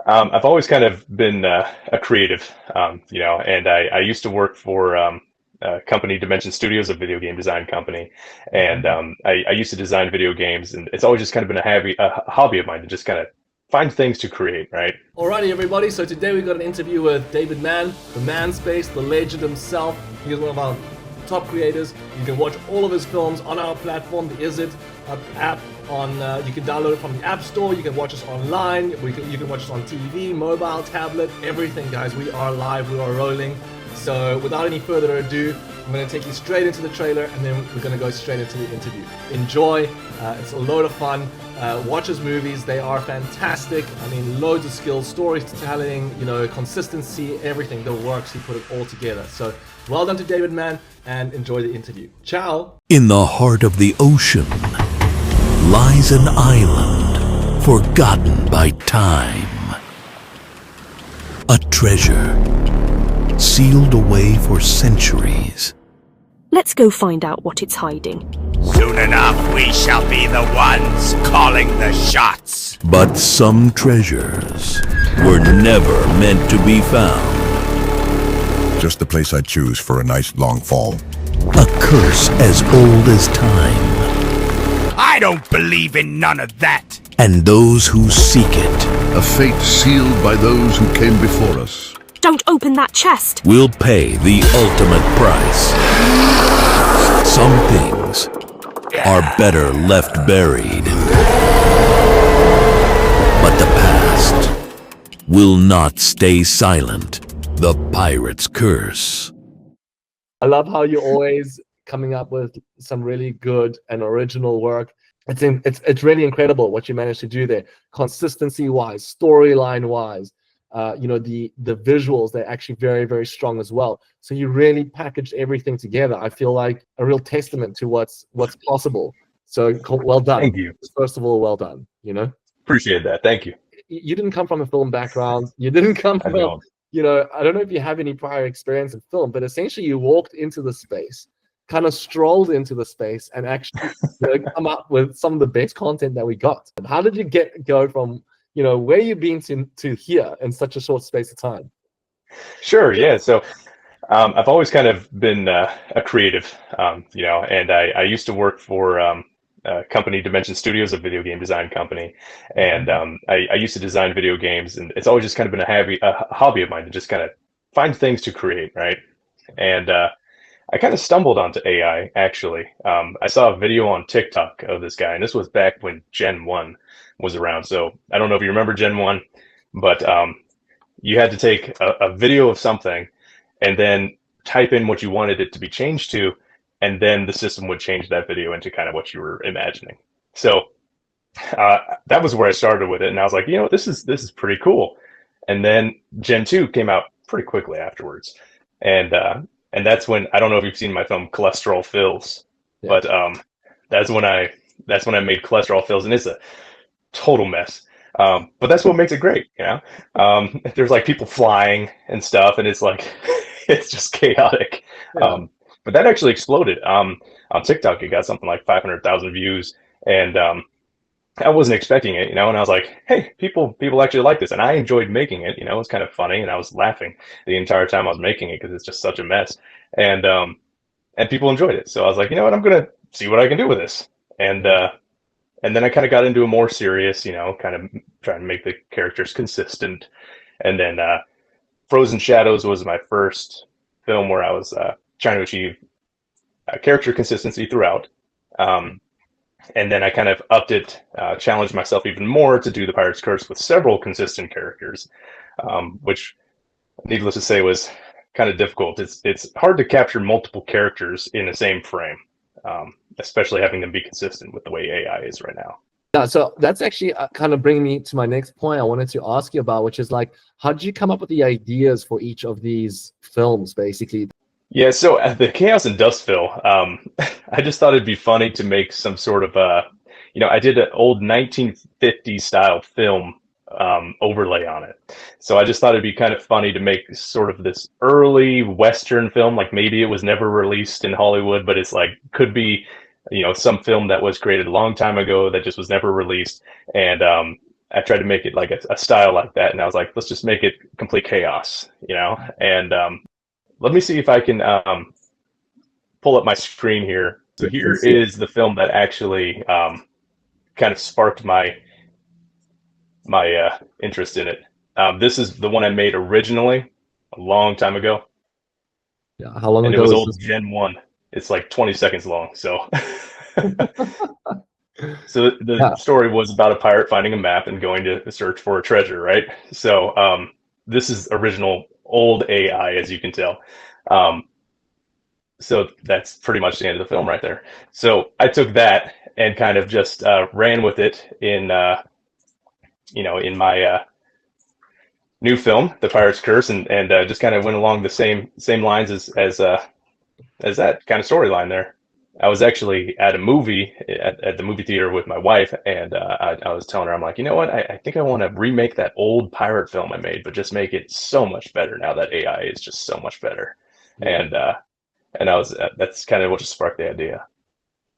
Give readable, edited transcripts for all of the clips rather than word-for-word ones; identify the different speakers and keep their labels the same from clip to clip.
Speaker 1: I've always kind of been a creative, and I used to work for a company, Dimension Studios, a video game design company, and I used to design video games, and it's always just kind of been a hobby of mine to just kind of find things to create, right?
Speaker 2: Alrighty, everybody. So today we got an interview with David Mann, the Man Space, the legend himself. He's one of our top creators. You can watch all of his films on our platform, the IZSIt app. You can download it from the App Store. You can watch us online. You can watch us on TV, mobile, tablet, everything, guys. We are live. We are rolling. So without any further ado, I'm going to take you straight into the trailer, and then we're going to go straight into the interview. Enjoy. It's a load of fun. Watch his movies. They are fantastic. I mean, loads of skills, storytelling, consistency, everything that works. He put it all together. So well done to David Mann, and enjoy the interview. Ciao.
Speaker 3: In the heart of the ocean lies an island forgotten by time. A treasure sealed away for centuries.
Speaker 4: Let's go find out what it's hiding.
Speaker 5: Soon enough, we shall be the ones calling the shots.
Speaker 3: But some treasures were never meant to be found.
Speaker 6: Just the place I'd choose for a nice long fall.
Speaker 3: A curse as old as time.
Speaker 5: I don't believe in none of that.
Speaker 3: And those who seek it
Speaker 6: A fate sealed by those who came before us.
Speaker 4: Don't open that chest!
Speaker 3: will pay the ultimate price. Some things are better left buried. But the past will not stay silent. The Pirate's Curse.
Speaker 2: I love how you're always coming up with some really good and original work. It's really incredible what you managed to do there, consistency wise, storyline wise. The visuals, they're actually very, very strong as well. So you really packaged everything together. I feel like a real testament to what's possible. So well done.
Speaker 1: Thank you.
Speaker 2: First of all, well done.
Speaker 1: Appreciate that. Thank you.
Speaker 2: You didn't come from a film background. You didn't come
Speaker 1: I
Speaker 2: from,
Speaker 1: don't.
Speaker 2: I don't know if you have any prior experience in film, but essentially you walked into the space, kind of strolled into the space, and actually come up with some of the best content that we got. And how did you go from where you've been to here in such a short space of time?
Speaker 1: Sure. Yeah. So I've always kind of been a creative, and I used to work for a company, Dimension Studios, a video game design company, and I used to design video games, and it's always just kind of been a hobby of mine to just kind of find things to create, right? And I kind of stumbled onto AI, actually. I saw a video on TikTok of this guy, and this was back when Gen 1 was around. So I don't know if you remember Gen 1, but you had to take a video of something and then type in what you wanted it to be changed to, and then the system would change that video into kind of what you were imagining. So that was where I started with it, and I was like, this is pretty cool. And then Gen 2 came out pretty quickly afterwards, and that's when, I don't know if you've seen my film Cholesterol Fills, yeah. But that's when I made Cholesterol Fills, and it's a total mess. But that's what makes it great, There's like people flying and stuff, and it's like it's just chaotic. Yeah. But that actually exploded. On TikTok, it got something like 500,000 views, and I wasn't expecting it, and I was like, hey, people actually like this, and I enjoyed making it. It was kind of funny, and I was laughing the entire time I was making it because it's just such a mess, and people enjoyed it. So I was like, I'm gonna see what I can do with this, and then I kind of got into a more serious, kind of trying to make the characters consistent, and then Frozen Shadows was my first film where I was trying to achieve character consistency throughout. And then I kind of upped it, challenged myself even more to do the Pirate's Curse with several consistent characters, which, needless to say, was kind of difficult. It's hard to capture multiple characters in the same frame, especially having them be consistent with the way AI is right now.
Speaker 2: Yeah, so that's actually kind of bringing me to my next point I wanted to ask you about, which is like, how did you come up with the ideas for each of these films, basically?
Speaker 1: Yeah, so the Chaos and Dust Fill, I just thought it'd be funny to make some sort of I did an old 1950s style film overlay on it. So I just thought it'd be kind of funny to make sort of this early Western film, like maybe it was never released in Hollywood, but it's like, could be, some film that was created a long time ago that just was never released. And I tried to make it like a style like that, and I was like, let's just make it complete chaos, And let me see if I can pull up my screen here. So here is the film that actually kind of sparked my interest in it. This is the one I made originally a long time ago,
Speaker 2: Yeah. How long
Speaker 1: and it
Speaker 2: ago
Speaker 1: was
Speaker 2: is
Speaker 1: old
Speaker 2: this?
Speaker 1: Gen 1. It's like 20 seconds long. So so the
Speaker 2: Yeah.
Speaker 1: story was about a pirate finding a map and going to search for a treasure, right? So this is original old AI, as you can tell. Um, so that's pretty much the end of the film right there. So I took that and kind of just ran with it in my new film, The Pirate's Curse, and just kind of went along the same lines as that kind of storyline there. I was actually at a movie at the movie theater with my wife, and I was telling her, I'm like, you know what? I think I want to remake that old pirate film I made, but just make it so much better now that AI is just so much better.
Speaker 2: Yeah.
Speaker 1: And I was that's kind of what just sparked the idea.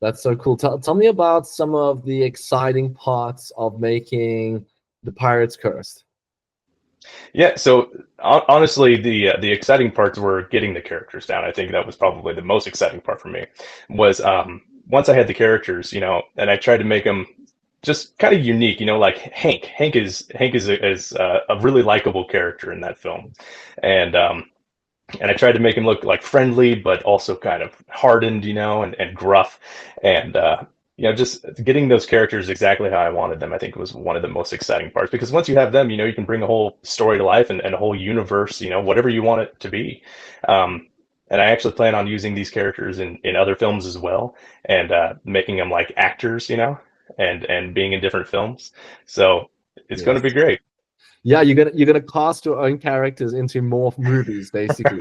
Speaker 2: That's so cool. Tell me about some of the exciting parts of making The Pirate's Curse.
Speaker 1: Yeah, so honestly, the exciting parts were getting the characters down. I think that was probably the most exciting part for me. Was once I had the characters, and I tried to make them just kind of unique. Like Hank. Hank is a really likable character in that film, and I tried to make him look like friendly, but also kind of hardened, and gruff, and just getting those characters exactly how I wanted them. I think was one of the most exciting parts, because once you have them, you can bring a whole story to life and a whole universe, whatever you want it to be. And I actually plan on using these characters in other films as well, and making them like actors, and being in different films. So it's going to be great.
Speaker 2: Yeah, you're gonna cast your own characters into more movies, basically.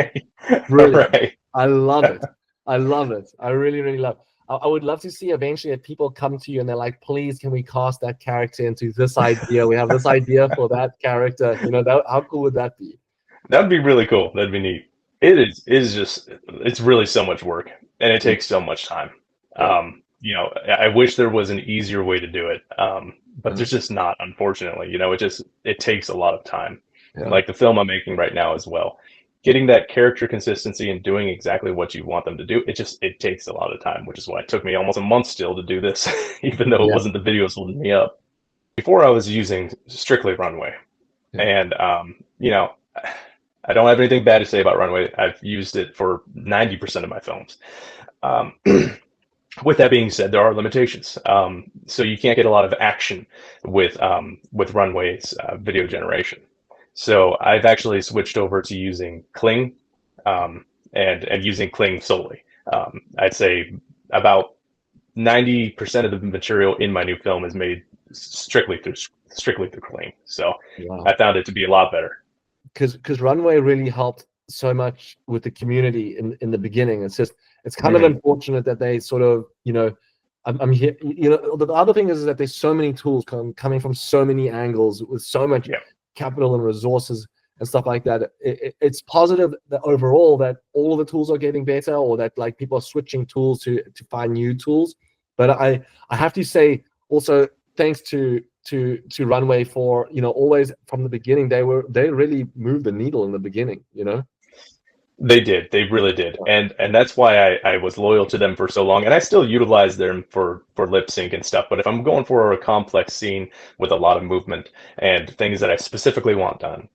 Speaker 1: Right.
Speaker 2: Brilliant.
Speaker 1: Right.
Speaker 2: I love it. I love it. I really, really love it. I would love to see eventually that people come to you and they're like, please, can we cast that character into this idea? We have this idea for that character. How cool would that be?
Speaker 1: That'd be really cool. That'd be neat. It's really so much work, and it takes so much time. I wish there was an easier way to do it. But there's just not, unfortunately. It takes a lot of time.
Speaker 2: Yeah.
Speaker 1: Like the film I'm making right now as well. Getting that character consistency and doing exactly what you want them to do, it takes a lot of time, which is why it took me almost a month still to do this, even though it wasn't the videos holding me up. Before I was using strictly Runway. And I don't have anything bad to say about Runway. I've used it for 90% of my films. With that being said, there are limitations. So you can't get a lot of action with Runway's video generation. So I've actually switched over to using Kling, and using Kling solely. I'd say about 90% of the material in my new film is made strictly through Kling. So I found it to be a lot better.
Speaker 2: Because Runway really helped so much with the community in the beginning. It's kind of unfortunate that they sort of, I'm here. The other thing is that there's so many tools coming from so many angles with so much capital and resources and stuff like that. It's positive that overall that all of the tools are getting better, or that like people are switching tools to find new tools. But I have to say also thanks to Runway for always from the beginning they really moved the needle in the beginning.
Speaker 1: They did. They really did. And that's why I was loyal to them for so long. And I still utilize them for lip sync and stuff. But if I'm going for a complex scene with a lot of movement and things that I specifically want done,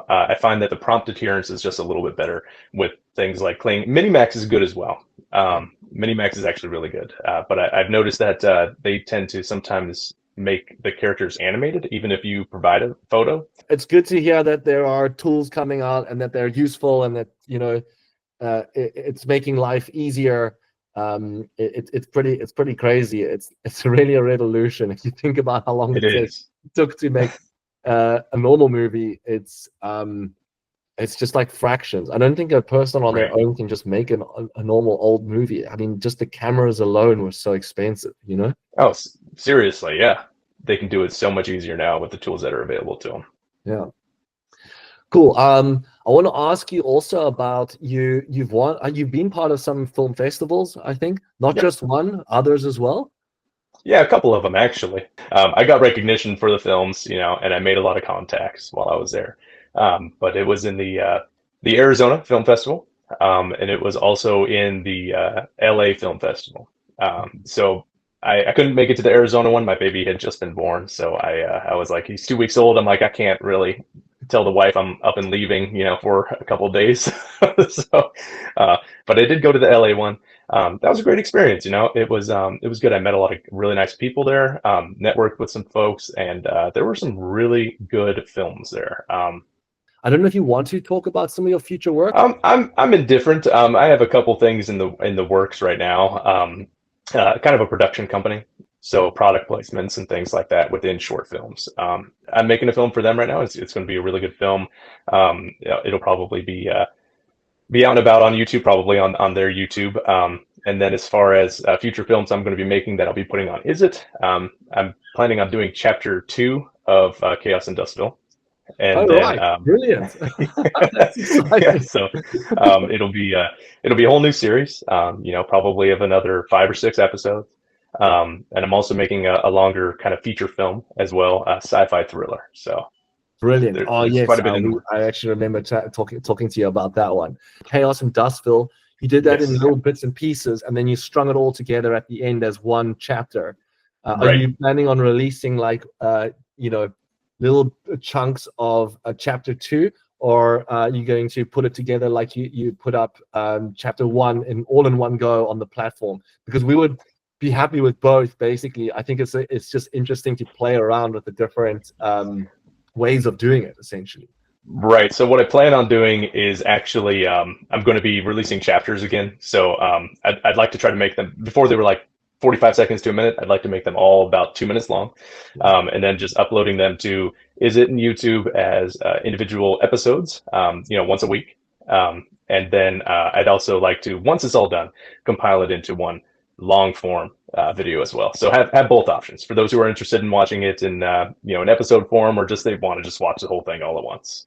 Speaker 1: I find that the prompt adherence is just a little bit better with things like Kling. Minimax is good as well. Minimax is actually really good. But I've noticed that they tend to sometimes make the characters animated, even if you provide a photo.
Speaker 2: It's good to hear that there are tools coming out and that they're useful, and that it's making life easier. It's pretty crazy. It's really a revolution if you think about how long it took to make a normal movie. It's just like fractions. I don't think a person on their own can just make a normal old movie. I mean, just the cameras alone were so expensive,
Speaker 1: Oh, seriously, yeah. They can do it so much easier now with the tools that are available to them.
Speaker 2: Yeah. Cool. I want to ask you also about you've been part of some film festivals, I think, not just one, others as well.
Speaker 1: Yeah, a couple of them actually. I got recognition for the films, and I made a lot of contacts while I was there. But it was in the Arizona Film Festival, and it was also in the LA Film Festival. So I couldn't make it to the Arizona one. My baby had just been born, so I was like, he's 2 weeks old. I'm like, I can't really tell the wife I'm up and leaving, for a couple of days. So, but I did go to the LA one. That was a great experience. It was good. I met a lot of really nice people there, networked with some folks, and there were some really good films there.
Speaker 2: I don't know if you want to talk about some of your future work.
Speaker 1: I'm indifferent. I have a couple things in the works right now. Kind of a production company, so product placements and things like that within short films. I'm making a film for them right now. It's going to be a really good film. It'll probably be out and about on YouTube, probably on their YouTube. And then as far as future films I'm going to be making that I'll be putting on IZSIt, I'm planning on doing chapter 2 of Chaos and Dustville.
Speaker 2: Oh,
Speaker 1: And then,
Speaker 2: right. Brilliant. That's exciting.
Speaker 1: yeah, so it'll be a whole new series, probably of another 5 or 6 episodes. And I'm also making a longer kind of feature film as well, a sci-fi thriller. So
Speaker 2: Brilliant. Oh,
Speaker 1: there's
Speaker 2: yes.
Speaker 1: quite a bit in the works.
Speaker 2: I actually remember talking to you about that one. Chaos and Dustville. You did that in
Speaker 1: Yes.
Speaker 2: little bits and pieces, and then you strung it all together at the end as one chapter. Are
Speaker 1: Right.
Speaker 2: you planning on releasing little chunks of chapter 2, or are you going to put it together like you put up chapter 1 all in one go on the platform? Because we would be happy with both. Basically, I think it's just interesting to play around with the different ways of doing it, essentially.
Speaker 1: Right. So what I plan on doing is actually I'm going to be releasing chapters again. So I'd like to try to make them, before they were like 45 seconds to a minute, I'd like to make them all about 2 minutes long, and then just uploading them to IZSIt and YouTube as individual episodes, once a week. And then I'd also like to, once it's all done, compile it into one long form video as well. So have both options for those who are interested in watching it in an episode form, or just they want to just watch the whole thing all at once.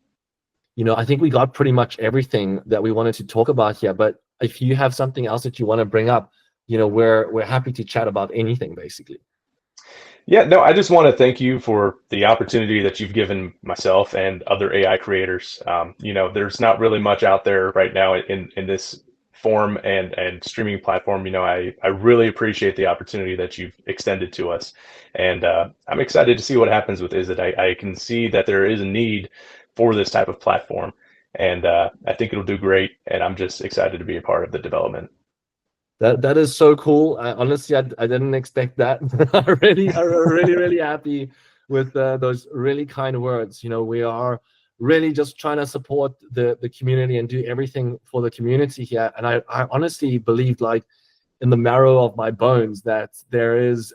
Speaker 2: I think we got pretty much everything that we wanted to talk about here. But if you have something else that you want to bring up, we're happy to chat about anything, basically.
Speaker 1: Yeah, no, I just want to thank you for the opportunity that you've given myself and other AI creators. There's not really much out there right now in this form and streaming platform. I really appreciate the opportunity that you've extended to us. And I'm excited to see what happens with IZSIt. I can see that there is a need for this type of platform. And I think it'll do great. And I'm just excited to be a part of the development.
Speaker 2: That is so cool. Honestly, I didn't expect that. I'm really happy with those really kind words. We are really just trying to support the community and do everything for the community here. And I honestly believe, like, in the marrow of my bones, that there is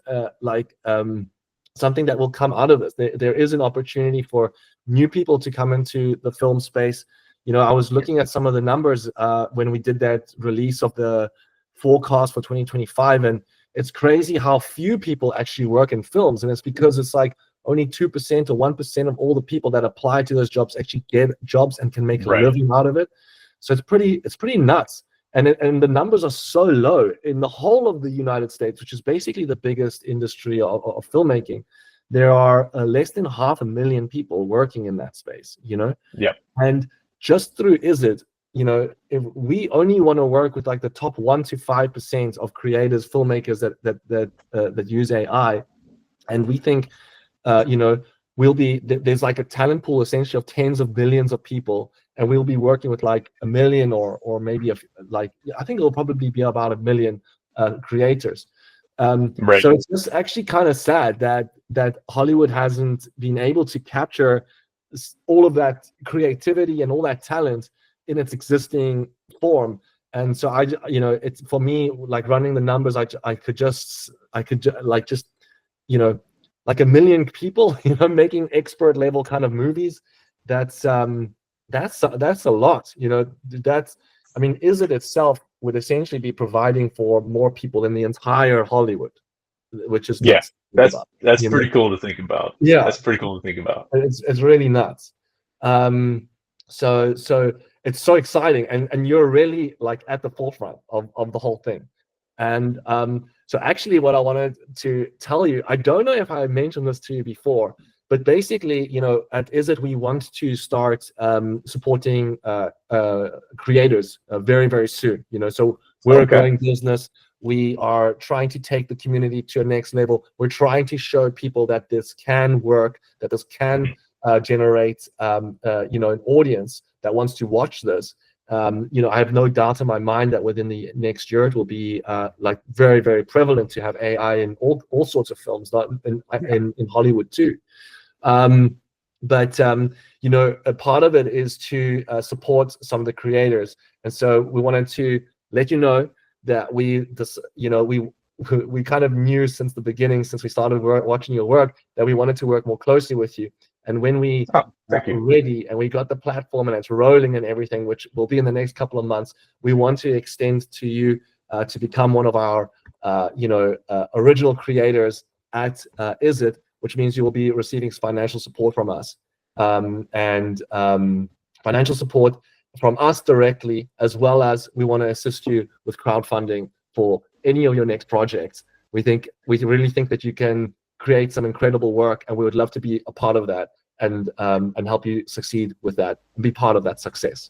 Speaker 2: something that will come out of this. There is an opportunity for new people to come into the film space. I was looking at some of the numbers when we did that release of the forecast for 2025, and it's crazy how few people actually work in films. And it's because it's like only 2% or 1% of all the people that apply to those jobs actually get jobs and can make a living out of it. So it's pretty nuts. And the numbers are so low in the whole of the United States, which is basically the biggest industry of filmmaking. There are less than 500,000 people working in that space,
Speaker 1: Yeah.
Speaker 2: And just through IZSIt, if we only want to work with like the top 1 to 5% of creators, filmmakers that use AI, and we think, we'll be there's like a talent pool essentially of tens of billions of people, and we'll be working with like 1 million or maybe I think it'll probably be about 1 million creators.
Speaker 1: Right.
Speaker 2: So it's just actually kind of sad that Hollywood hasn't been able to capture all of that creativity and all that talent in its existing form. And so it's, for me, like running the numbers, I could just like 1 million people, making expert level kind of movies. That's a lot. IZSIt itself would essentially be providing for more people than the entire Hollywood, which is nuts.
Speaker 1: That's pretty cool to think about.
Speaker 2: Yeah,
Speaker 1: that's pretty cool to think about.
Speaker 2: It's really nuts. So it's so exciting, and you're really like at the forefront of the whole thing. And So actually, what I wanted to tell you, I don't know if I mentioned this to you before, but basically, at IZSIt, we want to start supporting creators very, very soon. So we're a growing business. We are trying to take the community to a next level. We're trying to show people that this can work, that this can generate, an audience that wants to watch this. I have no doubt in my mind that within the next year it will be like very, very prevalent to have AI in all sorts of films, not in Hollywood too. But a part of it is to support some of the creators, and so we wanted to let you know that we kind of knew since the beginning, since we started watching your work, that we wanted to work more closely with you. And when we are ready and we got the platform and it's rolling and everything, which will be in the next couple of months, we want to extend to you to become one of our original creators at IZSIt, which means you will be receiving financial support from us, and financial support from us directly, as well as we want to assist you with crowdfunding for any of your next projects. We really think that you can create some incredible work, and we would love to be a part of that and help you succeed with that, and be part of that success.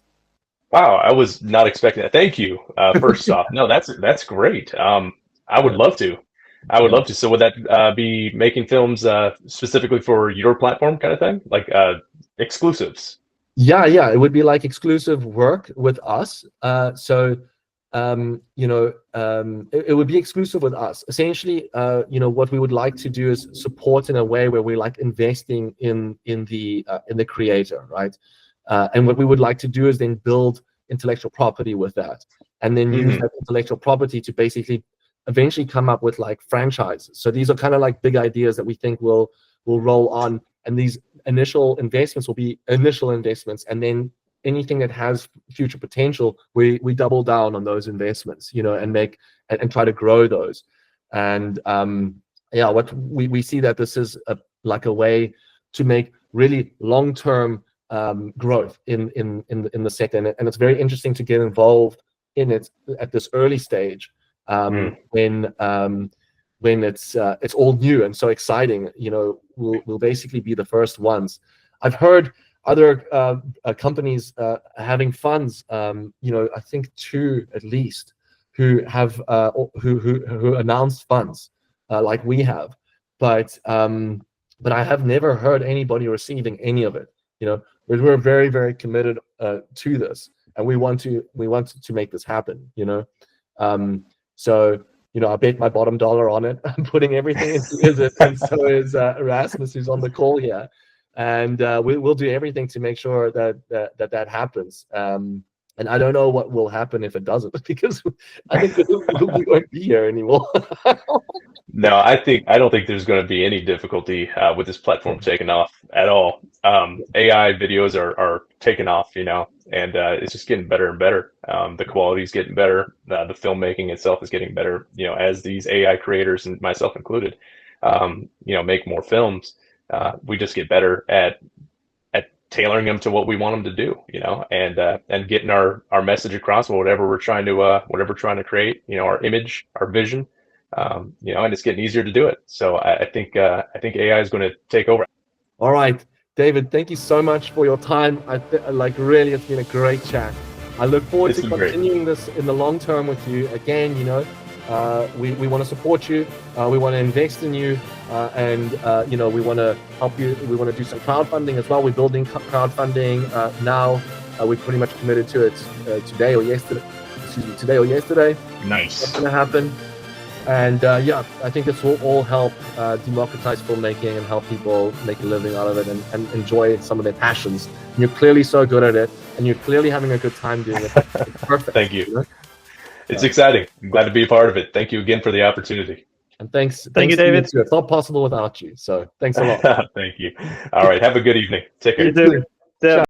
Speaker 1: Wow, I was not expecting that. Thank you. First off, no, that's great. I would love to. I would love to. So would that be making films specifically for your platform kind of thing, like exclusives?
Speaker 2: Yeah, it would be like exclusive work with us. It would be exclusive with us. Essentially, what we would like to do is support in a way where we like investing in the creator, right? And what we would like to do is then build intellectual property with that, and then use that intellectual property to basically eventually come up with like franchises. So these are kind of like big ideas that we think will roll on, and these initial investments will be initial investments, and then anything that has future potential, we double down on those investments, and make and try to grow those. And what we see that this is like a way to make really long-term growth in the sector, and it's very interesting to get involved in it at this early stage, when it's all new and so exciting. We'll basically be the first ones. I've heard other companies having funds, I think 2 at least, who have who announced funds like we have, but I have never heard anybody receiving any of it. We're very, very committed to this, and we want to make this happen. So I bet my bottom dollar on it. I'm putting everything into IZSIt, and so is Erasmus, who's on the call here. And we'll do everything to make sure that happens. And I don't know what will happen if it doesn't, because I think we won't be here anymore.
Speaker 1: No, I don't think there's going to be any difficulty with this platform taking off at all. AI videos are taking off, and it's just getting better and better. The quality is getting better. The filmmaking itself is getting better, as these AI creators, and myself included, make more films. We just get better at tailoring them to what we want them to do, and getting our message across, whatever we're trying to create, our image, our vision, and it's getting easier to do it. So I think AI is going to take over.
Speaker 2: All right, David, thank you so much for your time. Really, it's been a great chat. I look forward to continuing this in the long term with you. Again, we want to support you. We want to invest in you, and we want to help you. We want to do some crowdfunding as well. We're building crowdfunding now. We're pretty much committed to it today or yesterday.
Speaker 1: Nice.
Speaker 2: What's going to happen? And I think this will all help democratize filmmaking and help people make a living out of it and enjoy some of their passions. And you're clearly so good at it, and you're clearly having a good time doing it. It's perfect.
Speaker 1: Thank you. It's exciting. I'm glad to be a part of it. Thank you again for the opportunity.
Speaker 2: And thanks
Speaker 7: you, David.
Speaker 2: It's not possible without you. So thanks a lot.
Speaker 1: Thank you. All right. Have a good evening. Take care.
Speaker 7: You too.